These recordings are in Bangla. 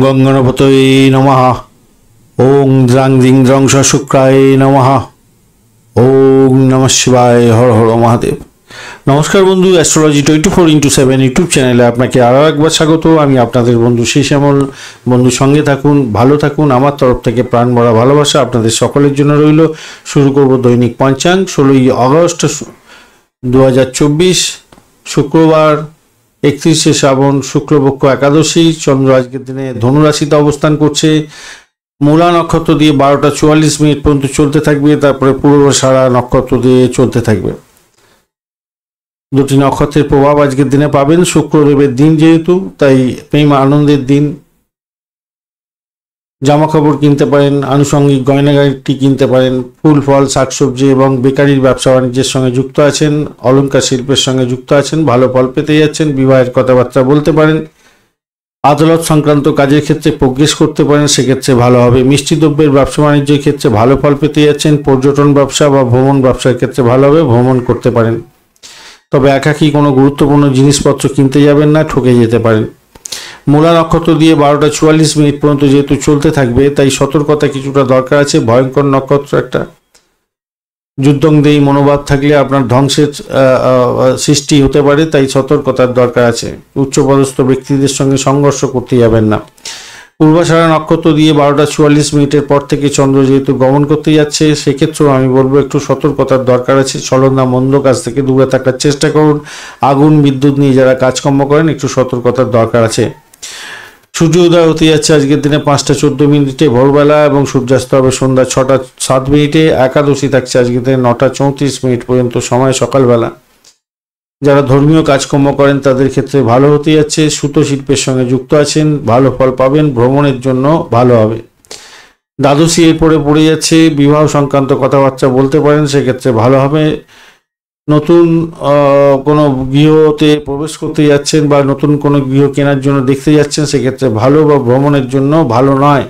গং গণপতয়ে নমঃ। ওং দ্রাং দিং দ্রং স শুক্রায় নমঃ। ওং নমঃ শিবায়। হর হর মহাদেব। নমস্কার বন্ধু, অ্যাস্ট্রোলজি 24x7 ইউটিউব চ্যানেলে আপনাকে আরও একবার স্বাগত। আমি আপনাদের বন্ধু শ্যামল। বন্ধু সঙ্গে থাকুন, ভালো থাকুন। আমার তরফ থেকে প্রাণ ভরা ভালোবাসা আপনাদের সকলের জন্য রইল। শুরু করব দৈনিক পঞ্চাঙ্গ 16ই আগস্ট 2024 শুক্রবার 31শে শ্রাবণ, শুক্লপক্ষ একাদশী। চন্দ্র আজকের দিনে ধনুরাশিতে অবস্থান করছে। মূলা নক্ষত্র দিয়ে 12টা 44 মিনিট পর্যন্ত চলতে থাকবে, তারপরে পূর্বাষাঢ়া নক্ষত্র দিয়ে চলতে থাকবে। দুটি নক্ষত্রের প্রভাব আজকের দিনে পাবেন। শুক্রদেবের দিন যেহেতু, তাই প্রেম আনন্দের দিন। জামা কাপড় কিনতে পারেন, আনুষঙ্গিক গয়নাগাটি কিনতে পারেন, ফুল ফল শাকসবজি এবং বেকারির ব্যবসা বাণিজ্যের সঙ্গে যুক্ত আছেন, অলংকার শিল্পের সঙ্গে যুক্ত আছেন, ভালো ফল পেতে যাচ্ছেন। বিবাহের কথাবার্তা বলতে পারেন। আদালত সংক্রান্ত কাজের ক্ষেত্রে প্রোগ্রেস করতে পারেন, সেক্ষেত্রে ভালো হবে। মিষ্টি দ্রব্যের ব্যবসা বাণিজ্যের ক্ষেত্রে ভালো ফল পেতে যাচ্ছেন। পর্যটন ব্যবসা বা ভ্রমণ ব্যবসার ক্ষেত্রে ভালো হবে, ভ্রমণ করতে পারেন। তবে একাকী কোনো গুরুত্বপূর্ণ জিনিসপত্র কিনতে যাবেন না, ঠকে যেতে পারেন। মূলা নক্ষত্র দিয়ে 12টা 44 মিনিট পর্যন্ত যেহেতু চলতে থাকবে, তাই সতর্কতা কিছুটা দরকার আছে। ভয়ঙ্কর নক্ষত্র একটা, যুদ্ধংদেহী মনোভাব থাকলে আপনার ধ্বংসের সৃষ্টি হতে পারে, তাই সতর্কতার দরকার আছে। উচ্চপদস্থ ব্যক্তিদের সঙ্গে সংঘর্ষ করতে যাবেন না। পূর্বাষাঢ়া নক্ষত্র দিয়ে 12টা 44 মিনিটের পর থেকে চন্দ্র যেহেতু গমন করতে যাচ্ছে, সেক্ষেত্রেও আমি বলবো একটু সতর্কতার দরকার আছে। ছলনা মন্দ কাজ থেকে দূরে থাকার চেষ্টা করুন। আগুন বিদ্যুৎ নিয়ে যারা কাজকর্ম করেন, একটু সতর্কতার দরকার আছে। সূর্য উদয় হতে যাচ্ছে আজকের দিনে 5টা 14 মিনিটে ভোরবেলা, এবং সূর্যাস্ত হবে সন্ধ্যা 6টা 7 মিনিটে। একাদশী থাকছে আজকের দিনে 9টা 34 মিনিট পর্যন্ত সময়, সকালবেলা। যারা ধর্মীয় কাজকর্ম করেন তাদের ক্ষেত্রে ভালো হতে যাচ্ছে। সুতো শিল্পের সঙ্গে যুক্ত আছেন, ভালো ফল পাবেন। ভ্রমণের জন্য ভালো হবে। দ্বাদশী এরপরে পড়ে যাচ্ছে, বিবাহ সংক্রান্ত কথাবার্তা বলতে পারেন, সেক্ষেত্রে ভালো হবে। নতুন কোনো গৃহতে প্রবেশ করতে যাচ্ছেন বা নতুন কোনো গৃহ কেনার জন্য দেখতে যাচ্ছেন, সেক্ষেত্রে ভালো, বা ভ্রমণের জন্য ভালো নয়।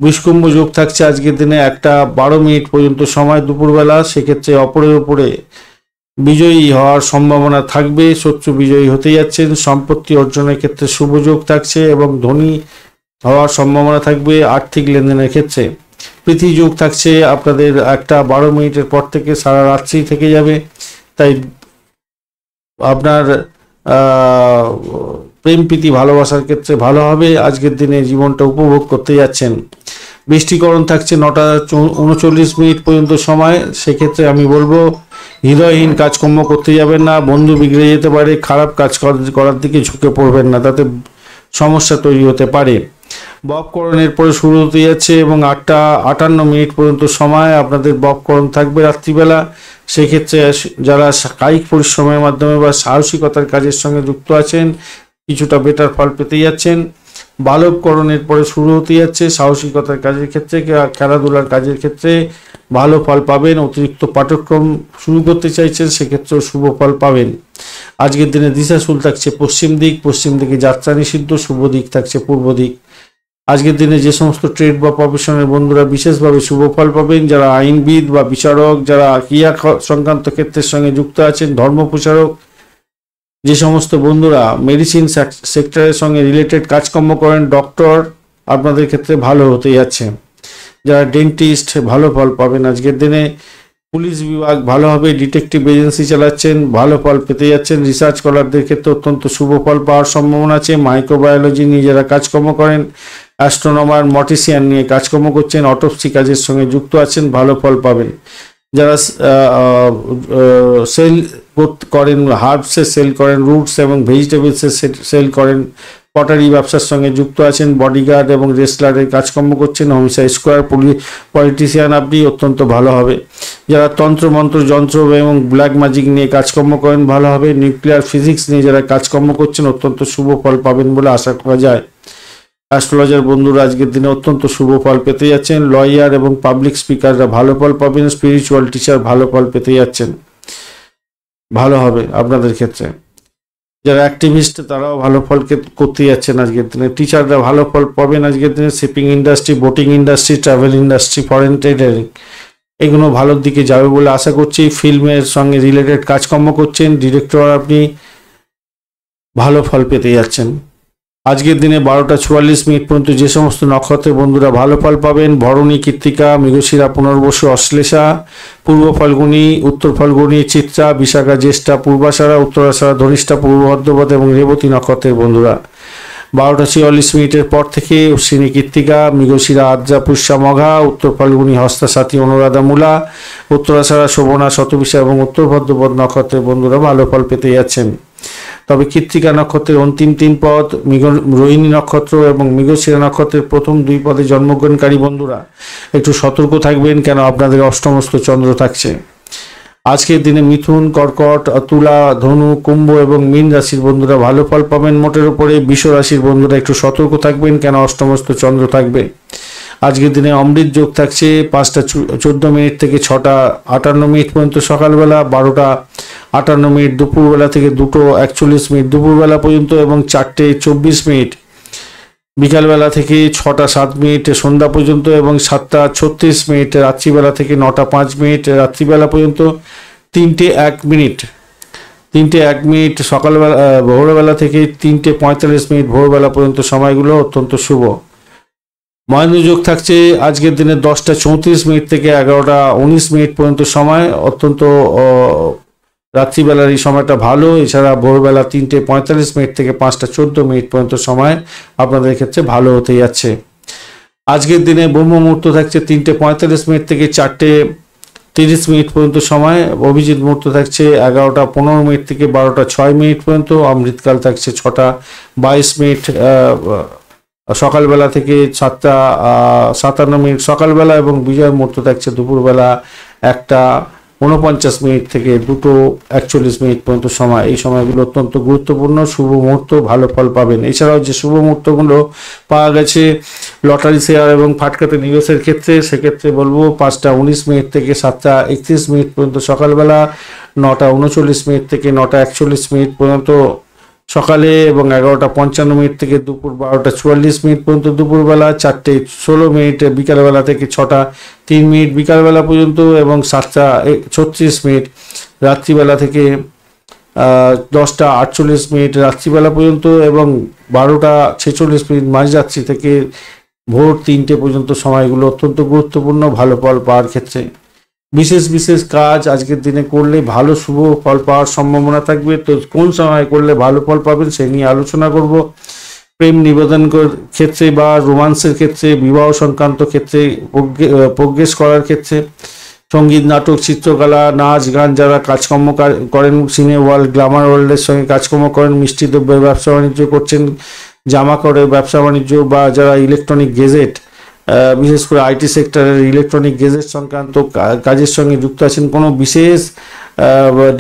বিষকুম্ভ যোগ থাকছে আজকের দিনে 1টা 12 মিনিট পর্যন্ত সময় দুপুরবেলা, সেক্ষেত্রে অপরের ওপরে বিজয়ী হওয়ার সম্ভাবনা থাকবে। শত্রু বিজয়ী হতে যাচ্ছেন। সম্পত্তি অর্জনের ক্ষেত্রে শুভ যোগ থাকছে এবং ধনী হওয়ার সম্ভাবনা থাকবে আর্থিক লেনদেনের ক্ষেত্রে। প্রীতি যোগ থাকছে আপনাদের 1টা 12 মিনিটের পর থেকে, সারা রাত্রি থেকে যাবে, তাই আপনার প্রেম প্রীতি ভালোবাসার ক্ষেত্রে ভালো হবে। আজকের দিনে জীবনটা উপভোগ করতে যাচ্ছেন। বৃষ্টিকরণ থাকছে 9টা 39 মিনিট পর্যন্ত সময়, সেক্ষেত্রে আমি বলবো হৃদয়হীন কাজকর্ম করতে যাবেন না। বন্ধু বিগড়ে যেতে পারে। খারাপ কাজ করার দিকে ঝুঁকে পড়বেন না, তাতে সমস্যা তৈরি হতে পারে। ববকরণের পরে শুরু হতে যাচ্ছে এবং 8টা 58 মিনিট পর্যন্ত সময় আপনাদের ববকরণ থাকবে রাত্রিবেলা। সেক্ষেত্রে যারা কায়িক পরিশ্রমের মাধ্যমে বা সাহসিকতার কাজের সঙ্গে যুক্ত আছেন, কিছুটা বেটার ফল পেতে যাচ্ছেন। বালবকরণের পরে শুরু হতে যাচ্ছে সাহসিকতার কাজের ক্ষেত্রে, খেলাধুলার কাজের ক্ষেত্রে ভালো ফল পাবেন। অতিরিক্ত পাঠ্যক্রম শুরু করতে চাইছেন, সেক্ষেত্রেও শুভ ফল পাবেন। আজকের দিনে দিশাশুল থাকছে পশ্চিম দিক, পশ্চিম দিকে যাত্রা নিষিদ্ধ। শুভ দিক থাকছে পূর্ব দিক। আজকের দিনে যে সমস্ত ট্রেড বা প্রফেশনের বন্ধুরা বিশেষভাবে শুভ ফল পাবেন, যারা আইনবিদ বা বিচারক, যারা ক্রিয়া সংক্রান্ত ক্ষেত্রের সঙ্গে যুক্ত আছেন, ধর্ম প্রচারক, যে সমস্ত বন্ধুরা মেডিসিন সেক্টরের সঙ্গে রিলেটেড কাজকর্ম করেন, ডক্টর, আপনাদের ক্ষেত্রে ভালো হতে যাচ্ছে। যারা ডেন্টিস্ট, ভালো ফল পাবেন আজকের দিনে। পুলিশ বিভাগ ভালো হবে। ডিটেকটিভ এজেন্সি চালাচ্ছেন, ভালো ফল পেতে যাচ্ছেন। রিসার্চ স্কলারদের ক্ষেত্রে অত্যন্ত শুভ ফল পাওয়ার সম্ভাবনা আছে। মাইক্রোবায়োলজি নিয়ে যারা কাজকর্ম করেন, অ্যাস্ট্রোনমার, মটিশিয়ান নিয়ে কাজকর্ম করছেন, অটোপসি কাজের সঙ্গে যুক্ত আছেন, ভালো ফল পাবেন। যারা সেল করেন, হার্বসে সেল করেন, রুটস এবং ভেজিটেবলসে সেল করেন, পটারি ব্যবসার সঙ্গে যুক্ত আছেন, বডিগার্ড এবং রেসলারের কাজকর্ম করছেন, হোমিসাইড স্কোয়ার, পলিটিশিয়ান, আপনি অত্যন্ত ভালো হবে। যারা তন্ত্রমন্ত্র, যন্ত্র এবং ব্ল্যাক ম্যাজিক নিয়ে কাজকর্ম করেন, ভালো হবে। নিউক্লিয়ার ফিজিক্স নিয়ে যারা কাজকর্ম করছেন, অত্যন্ত শুভ ফল পাবেন বলে আশা করা যায়। অ্যাস্ট্রোলজার বন্ধুরা আজকের দিনে অত্যন্ত শুভ ফল পেতে যাচ্ছেন। লয়ার এবং পাবলিক স্পিকাররা ভালো ফল পাবেন। স্পিরিচুয়াল টিচার ভালো ফল পেতে যাচ্ছেন, ভালো হবে আপনাদের ক্ষেত্রে। যারা অ্যাক্টিভিস্ট তারাও ভালো ফল করতে যাচ্ছেন আজকের দিনে। টিচাররা ভালো ফল পাবেন আজকের দিনে। Shipping industry, boating industry, travel industry, foreign trading, এগুলো ভালোর দিকে যাবে বলে আশা করছি। ফিল্মের সঙ্গে রিলেটেড কাজকর্ম করছেন, ডিরেক্টর, আপনি ভালো ফল পেতে যাচ্ছেন। আজকের দিনে 12:44 পর্যন্ত যে সমস্ত নক্ষত্রের বন্ধুরা ভালো ফল পাবেন: ভরণী, কৃত্তিকা, মৃগশিরা, পুনর্বসু, অশ্লেষা, পূর্ব ফাল্গুনী, উত্তর ফাল্গুনী, চিত্রা, বিশাখা, জ্যেষ্ঠা, পূর্বাষাঢ়া, উত্তরাষাঢ়া, ধনিষ্ঠা, পূর্ব ভাদ্রপদ এবং রেবতী নক্ষত্রের বন্ধুরা 12:46 পর থেকে অশ্বিনী, কৃত্তিকা, মৃগশিরা, আদ্রা, পুষ্যা, মঘা, উত্তর ফাল্গুনী, হস্তা, সাথী, অনুরাধা, মূলা, উত্তরাষাঢ়া, শোভনা, শতবিশা এবং উত্তর ভাদ্রপদ নক্ষত্রের বন্ধুরা ভালো ফল পেতে যাচ্ছেন। তবে কৃত্তিকা নক্ষত্রের অন্তিম 3 পদ, রোহিণী নক্ষত্র এবং মৃগশিরা নক্ষত্রের প্রথম 2 পদে জন্মগ্রহণকারী বন্ধুরা একটু সতর্ক থাকবেন, কেন আপনাদের অষ্টমস্ত চন্দ্র থাকছে। আজকের দিনে মিথুন, কর্কট, তুলা, ধনু, কুম্ভ এবং মীন রাশির বন্ধুরা ভালো ফল পাবেন মোটের উপরে। বৃষ রাশির বন্ধুরা একটু সতর্ক থাকবেন, কেন অষ্টমস্ত চন্দ্র থাকবে। আজকের দিনে অমৃত যোগ থাকছে 5:14 থেকে 6:58 পর্যন্ত সকালবেলা, 12:58 দুপুরবেলা থেকে 2:41 দুপুরবেলা পর্যন্ত এবং 4:24 বিকালবেলা থেকে 6:07 সন্ধ্যা পর্যন্ত এবং 7:36 রাত্রিবেলা থেকে 9:05 রাত্রিবেলা পর্যন্ত। 3:01 সকালবেলা ভোরবেলা থেকে 3:45 ভোরবেলা পর্যন্ত সময়গুলো অত্যন্ত শুভ। মহেন্দ্র যোগ থাকছে আজকের দিনে 10:34 থেকে 11:19 পর্যন্ত সময়, অত্যন্ত রাত্রিবেলার এই সময়টা ভালো। এছাড়া ভোরবেলা 3:45 থেকে 5:14 পর্যন্ত সময় আপনাদের ক্ষেত্রে ভালো হতে যাচ্ছে। আজকের দিনে ব্রহ্ম মুহূর্ত থাকছে 3:45 থেকে 4:30 পর্যন্ত সময়। অভিজিৎ মুহূর্ত থাকছে 11:15 থেকে 12:06 পর্যন্ত। অমৃতকাল থাকছে 6:22 সকালবেলা থেকে 7:57 সকালবেলা এবং বিজয় মুহূর্ত থাকছে দুপুরবেলা 1:49 থেকে 2:41 পর্যন্ত সময়। এই সময়গুলো অত্যন্ত গুরুত্বপূর্ণ, শুভ মুহূর্ত, ভালো ফল পাবেন। এছাড়াও যে শুভ মুহূর্তগুলো পাওয়া গেছে লটারি শেয়ার এবং ফাটকাতে নিবেশের ক্ষেত্রে, সেক্ষেত্রে বলবো 5:19 থেকে 7:31 পর্যন্ত সকালবেলা, 9:39 থেকে 9:41 পর্যন্ত সকালে এবং 11:55 থেকে দুপুর 12:44 পর্যন্ত দুপুরবেলা, 4:16 বিকালবেলা থেকে 6:03 বিকালবেলা পর্যন্ত এবং 7:36 রাত্রিবেলা থেকে 10:48 রাত্রিবেলা পর্যন্ত এবং 12:46 মাঝরাত্রি থেকে ভোর 3টে পর্যন্ত সময়গুলো অত্যন্ত গুরুত্বপূর্ণ ভালো ফল পাওয়ার ক্ষেত্রে। বিশেষ কাজ আজকের দিনে করলে ভালো শুভ ফল পাওয়ার সম্ভাবনা থাকবে। তো কোন সময় করলে ভালো ফল পাবেন সে নিয়ে আলোচনা করব। প্রেম নিবেদন ক্ষেত্রে বা রোমান্সের ক্ষেত্রে, বিবাহ সংক্রান্ত ক্ষেত্রে, প্রোগ্রেস করার ক্ষেত্রে, সঙ্গীত, নাটক, চিত্রকলা, নাচ, গান, যারা কাজকর্ম করেন, সিনে ওয়ার্ল্ড, গ্ল্যামার ওয়ার্ল্ডের সঙ্গে কাজকর্ম করেন, মিষ্টি দ্রব্যের ব্যবসা বাণিজ্য করছেন, জামা কাপড়ের ব্যবসা বাণিজ্য, বা যারা ইলেকট্রনিক গেজেট, বিশেষ করে আইটি সেক্টরের ইলেকট্রনিক গেজেট সংক্রান্ত কাজের সঙ্গে যুক্ত আছেন, কোনো বিশেষ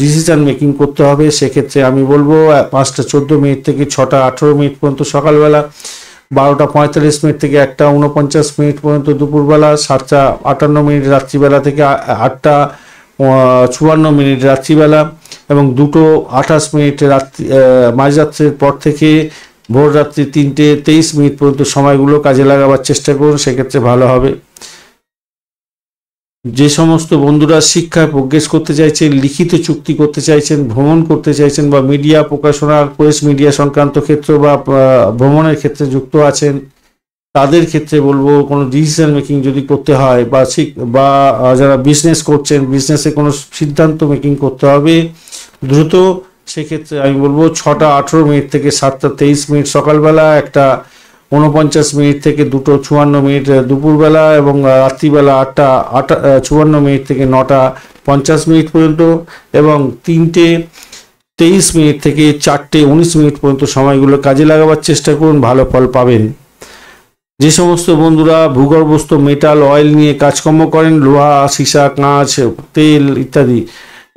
ডিসিশন মেকিং করতে হবে, সেক্ষেত্রে আমি বলবো 5:14 থেকে 6:18 পর্যন্ত সকালবেলা, 12:45 থেকে 1:49 পর্যন্ত দুপুরবেলা, 7:58 রাত্রিবেলা থেকে 8:54 রাত্রিবেলা এবং 2:28 রাত্রি মাঝরাত্রির পর থেকে ভোর রাত্রি 3:23 পর্যন্ত সময়গুলো কাজে লাগাবার চেষ্টা করুন, সেক্ষেত্রে ভালো হবে। যে সমস্ত বন্ধুরা শিক্ষায় প্রোগ্রেস করতে চাইছেন, লিখিত চুক্তি করতে চাইছেন, ভ্রমণ করতে চাইছেন বা মিডিয়া প্রকাশনা, প্রেস মিডিয়া সংক্রান্ত ক্ষেত্র বা ভ্রমণের ক্ষেত্রে যুক্ত আছেন, তাদের ক্ষেত্রে বলবো কোনো ডিসিশন মেকিং যদি করতে হয় বা যারা বিজনেস করছেন, বিজনেসে কোনো সিদ্ধান্ত মেকিং করতে হবে দ্রুত, সেক্ষেত্রে আমি বলবো 6:18 থেকে 7:23 সকালবেলা, 1:49 থেকে 2:54 দুপুরবেলা এবং রাত্রিবেলা 8:54 থেকে 9:50 পর্যন্ত এবং 3:23 থেকে 4:19 পর্যন্ত সময়গুলো কাজে লাগাবার চেষ্টা করুন, ভালো ফল পাবেন। যে সমস্ত বন্ধুরা ভূগর্ভস্থ মেটাল, অয়েল নিয়ে কাজকর্ম করেন, লোহা, সীসা, কাঁচ, তেল ইত্যাদি,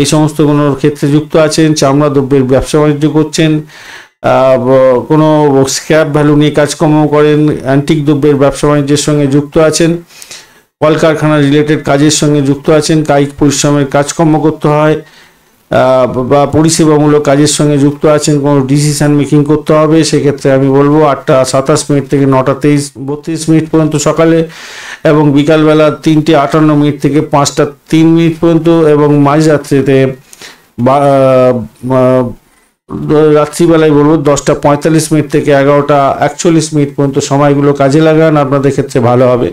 এই সমস্ত কোনোর ক্ষেত্রে যুক্ত আছেন, চামড়া দ্রব্যের ব্যবসা বাণিজ্য করছেন, কোনো স্ক্র্যাপ ভ্যালু নিয়ে কাজকর্ম করেন, অ্যান্টিক দ্রব্যের ব্যবসা বাণিজ্যের সঙ্গে যুক্ত আছেন, কলকারখানা রিলেটেড কাজের সঙ্গে যুক্ত আছেন, কায়িক পরিশ্রমের কাজকর্ম করতে হয় বা পরিষেবামূলক কাজের সঙ্গে যুক্ত আছেন, কোনো ডিসিশন মেকিং করতে হবে, সেক্ষেত্রে আমি বলবো 8:27 থেকে 9:32 পর্যন্ত সকালে এবং বিকালবেলা 3:58 থেকে 5:03 পর্যন্ত এবং মাঝরাত্রিতে রাত্রিবেলায় বলবো 10:45 থেকে 11:41 পর্যন্ত সময়গুলো কাজে লাগান, আপনাদের ক্ষেত্রে ভালো হবে।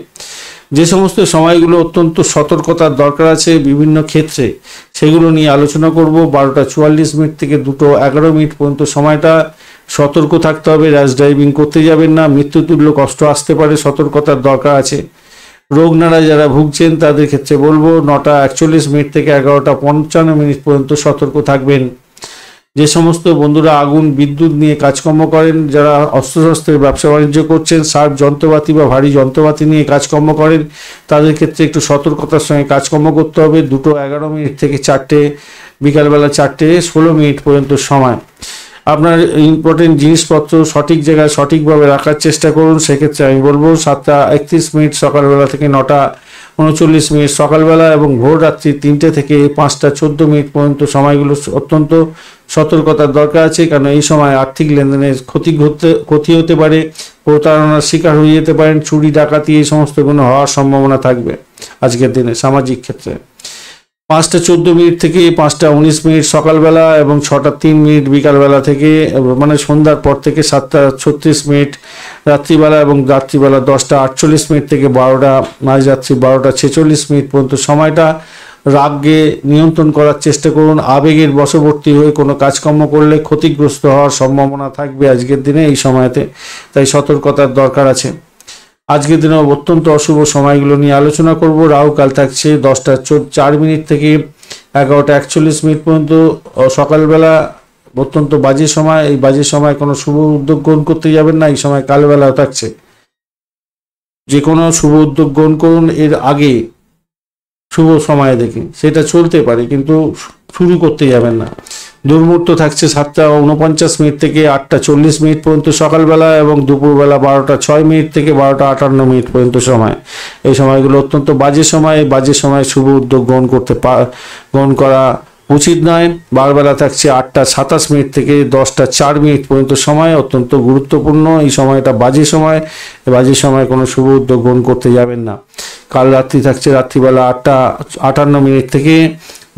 যে সমস্ত সময়গুলো অত্যন্ত সতর্কতার দরকার আছে বিভিন্ন ক্ষেত্রে, সেগুলো নিয়ে আলোচনা করব। 12:44 থেকে 2:11 পর্যন্ত সময়টা সতর্ক থাকতে হবে, র্যাশ ড্রাইভিং করতে যাবেন না, মৃত্যুতুল্য কষ্ট আসতে পারে, সতর্কতার দরকার আছে। রোগ নাড়া যারা ভুগছেন তাদের ক্ষেত্রে বলবো 9:41 থেকে 11:55 পর্যন্ত সতর্ক থাকবেন। যে সমস্ত বন্ধুরা আগুন বিদ্যুৎ নিয়ে কাজকর্ম করেন, যারা অস্ত্রশস্ত্রের ব্যবসা বাণিজ্য করছেন, শার্প যন্ত্রপাতি বা ভারী যন্ত্রপাতি নিয়ে কাজকর্ম করেন, তাদের ক্ষেত্রে একটু সতর্কতার সঙ্গে কাজকর্ম করতে হবে। 2:11 থেকে 4টে, বিকালবেলা 4:16 পর্যন্ত সময়। আপনার ইম্পর্টেন্ট জিনিসপত্র সঠিক জায়গায় সঠিকভাবে রাখার চেষ্টা করুন। সেক্ষেত্রে আমি বলবো 7:31 সকালবেলা থেকে 9:39 সকালবেলা এবং ভোর রাত্রি 3টে থেকে 5:14 পর্যন্ত সময়গুলো অত্যন্ত সতর্কতার দরকার আছে, কারণ এই সময় আর্থিক লেনদেনের ক্ষতি হতে পারে, প্রতারণার শিকার হয়ে যেতে পারেন, চুরি ডাকাতি এই সমস্তগুলো হওয়ার সম্ভাবনা থাকবে আজকের দিনে সামাজিক ক্ষেত্রে। 5:14 থেকে 5:19 সকালবেলা এবং 6:03 বিকালবেলা থেকে, মানে সন্ধ্যার পর থেকে 7:36 রাত্রিবেলা এবং রাত্রিবেলা 10:48 থেকে 12টা, মাঝরাত্রি 12:46 পর্যন্ত সময়টা রাগকে নিয়ন্ত্রণ করার চেষ্টা করুন। আবেগের বশবর্তী হয়ে কোনো কাজকর্ম করলে ক্ষতিগ্রস্ত হওয়ার সম্ভাবনা থাকবে আজকের দিনে এই সময়তে, তাই সতর্কতার দরকার আছে। আজকের দিনে অত্যন্ত অশুভ সময়গুলো নিয়ে আলোচনা করব। রাহুকাল থাকছে 10:04 থেকে 11:41 পর্যন্ত সকালবেলা, অত্যন্ত বাজে সময়। এই বাজে সময় কোনো শুভ উদ্যোগ গ্রহণ করতে যাবেন না। এই সময় কালবেলাও থাকছে, যে কোনো শুভ উদ্যোগ গ্রহণ করুন এর আগে শুভ সময় দেখে, সেটা চলতে পারে কিন্তু শুরু করতে যাবেন না। দুর্মুহূর্ত থাকছে 7:49 থেকে 8:40 পর্যন্ত সকালবেলা এবং দুপুরবেলা 12:06 থেকে 12:58 পর্যন্ত সময়। এই সময়গুলো অত্যন্ত বাজে সময়। বাজে সময় শুভ উদ্যোগ গ্রহণ করা উচিত নয়। বারবেলা থাকছে 8:27 থেকে 10:04 পর্যন্ত সময়, অত্যন্ত গুরুত্বপূর্ণ। এই সময়টা বাজে সময়, বাজে সময় কোনো শুভ উদ্যোগ গ্রহণ করতে যাবেন না। কাল রাত্রি থাকছে রাত্রিবেলা 8:58 থেকে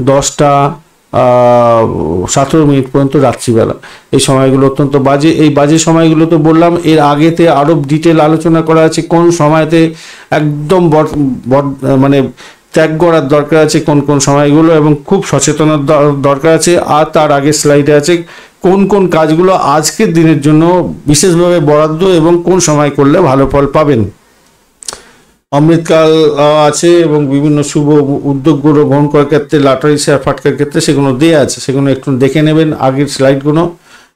10:17 পর্যন্ত রাত্রিবেলা। এই সময়গুলো অত্যন্ত বাজে। এই বাজে সময়গুলো তো বললাম, এর আগেতে আরো ডিটেল আলোচনা করা আছে কোন সময়তে একদম মানে ত্যাগ করার দরকার আছে, কোন কোন সময়গুলো, এবং খুব সচেতনার দরকার আছে। আর তার আগের স্লাইডে আছে কোন কোন কাজগুলো আজকের দিনের জন্য বিশেষভাবে বরাদ্দ এবং কোন সময় করলে ভালো ফল পাবেন। অমৃতকাল আছে এবং বিভিন্ন শুভ উদ্যোগগুলো গ্রহণ করার ক্ষেত্রে, লটারি শেয়ার ফাটকার ক্ষেত্রে সেগুলো দেওয়া আছে, সেগুলো একটু দেখে নেবেন। আগের স্লাইডগুলো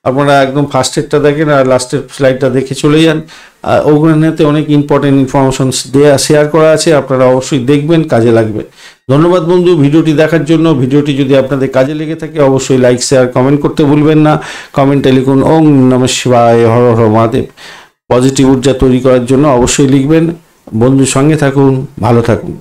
আপনারা একদম ফার্স্টেরটা দেখেন আর লাস্টের স্লাইডটা দেখে চলে যান। ওগুলোতে অনেক ইম্পর্টেন্ট ইনফরমেশন শেয়ার করা আছে, আপনারা অবশ্যই দেখবেন, কাজে লাগবে। ধন্যবাদ বন্ধু ভিডিওটি দেখার জন্য। ভিডিওটি যদি আপনাদের কাজে লেগে থাকে অবশ্যই লাইক, শেয়ার, কমেন্ট করতে ভুলবেন না। কমেন্টে লিখুন ওম নমঃ শিবায়, হর হর মহাদেব। পজিটিভ ঊর্জা তৈরি করার জন্য অবশ্যই লিখবেন। বন্ধুর সঙ্গে থাকুন, ভালো থাকুন।